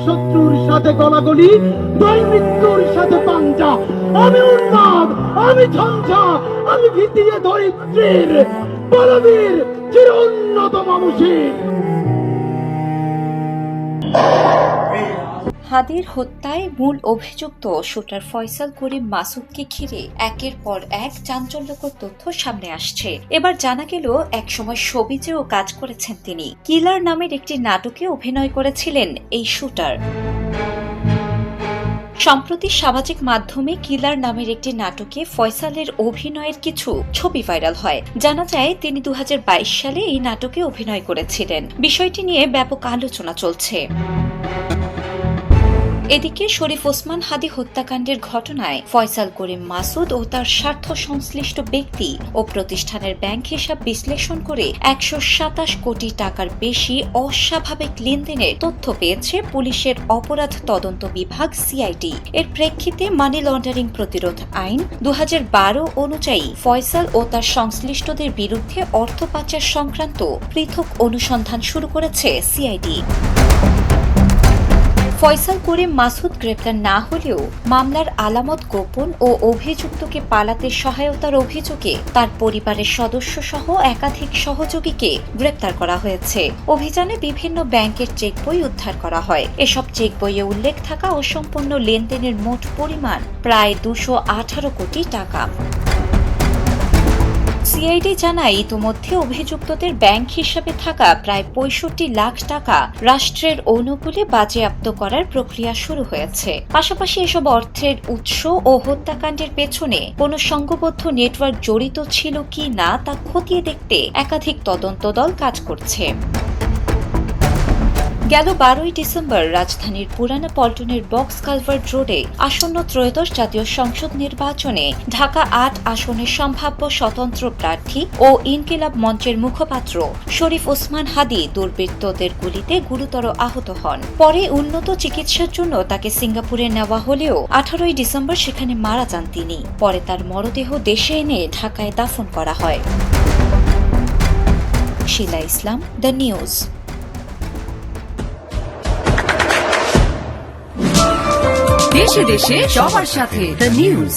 শত্রুর সাথে গলাগলি, দুই মৃত্যুর সাথে পাঞ্জা। আমি উন্মাদ, আমি ঝঞ্ঝা, আমি ভিতিয়ে ধরিত্রীর বলবীর চির উন্নত মানুষের। হাদির হত্যায় মূল অভিযুক্ত শুটার ফয়সাল করিম মাসুদকে ঘিরে একের পর এক চাঞ্চল্যকর তথ্য সামনে আসছে। এবার জানা গেল একসময় শোবিজেও কাজ করেছেন তিনি। কিলার নামের একটি নাটকে অভিনয় করেছিলেন এই শুটার। সম্প্রতি সামাজিক মাধ্যমে কিলার নামের একটি নাটকে ফয়সালের অভিনয়ের কিছু ছবি ভাইরাল হয়। জানা যায় তিনি 2022 সালে এই নাটকে অভিনয় করেছিলেন। বিষয়টি নিয়ে ব্যাপক আলোচনা চলছে। এদিকে শরীফ ওসমান হাদি হত্যাকাণ্ডের ঘটনায় ফয়সাল করিম মাসুদ ও তার স্বার্থ সংশ্লিষ্ট ব্যক্তি ও প্রতিষ্ঠানের ব্যাংক হিসাব বিশ্লেষণ করে 127 কোটি টাকার বেশি অস্বাভাবিক লেনদেনের তথ্য পেয়েছে পুলিশের অপরাধ তদন্ত বিভাগ সিআইডি। এর প্রেক্ষিতে মানি লন্ডারিং প্রতিরোধ আইন 2012 অনুযায়ী ফয়সাল ও তার সংশ্লিষ্টদের বিরুদ্ধে অর্থ পাচার সংক্রান্ত পৃথক অনুসন্ধান শুরু করেছে সিআইডি। ফয়সাল করিম মাসুদ গ্রেপ্তার না হলেও মামলার আলামত গোপন ও অভিযুক্তকে পালাতে সহায়তার অভিযোগে তার পরিবারের সদস্য সহ একাধিক সহযোগীকে গ্রেপ্তার করা হয়েছে। অভিযানে বিভিন্ন ব্যাংকের চেকবই উদ্ধার করা হয়। এসব চেকবইয়ে উল্লেখ থাকা অসম্পূর্ণ লেনদেনের মোট পরিমাণ প্রায় 218 কোটি টাকা। সিআইডি জানায় ইতোমধ্যে অভিযুক্তদের ব্যাংক হিসাবে থাকা প্রায় 65 লাখ টাকা রাষ্ট্রের অনুকূলে বাজেয়াপ্ত করার প্রক্রিয়া শুরু হয়েছে। পাশাপাশি এসব অর্থের উৎস ও হত্যাকাণ্ডের পেছনে কোনো সংঘবদ্ধ নেটওয়ার্ক জড়িত ছিল কি না তা খতিয়ে দেখতে একাধিক তদন্ত দল কাজ করছে। গেল 12 ডিসেম্বর রাজধানীর পুরানা পল্টনের বক্স কালভার্ট রোডে আসন্ন ত্রয়োদশ জাতীয় সংসদ নির্বাচনে ঢাকা 8 আসনের সম্ভাব্য স্বতন্ত্র প্রার্থী ও ইনকিলাব মঞ্চের মুখপাত্র শরীফ ওসমান হাদি দুর্বৃত্তদের গুলিতে গুরুতর আহত হন। পরে উন্নত চিকিৎসার জন্য তাকে সিঙ্গাপুরে নেওয়া হলেও 18 ডিসেম্বর সেখানে মারা যান তিনি। পরে তার মরদেহ দেশে এনে ঢাকায় দাফন করা হয়। শিলা ইসলাম, দ্য নিউজ। দেশে দেশে সবার সাথে দ্য নিউজ।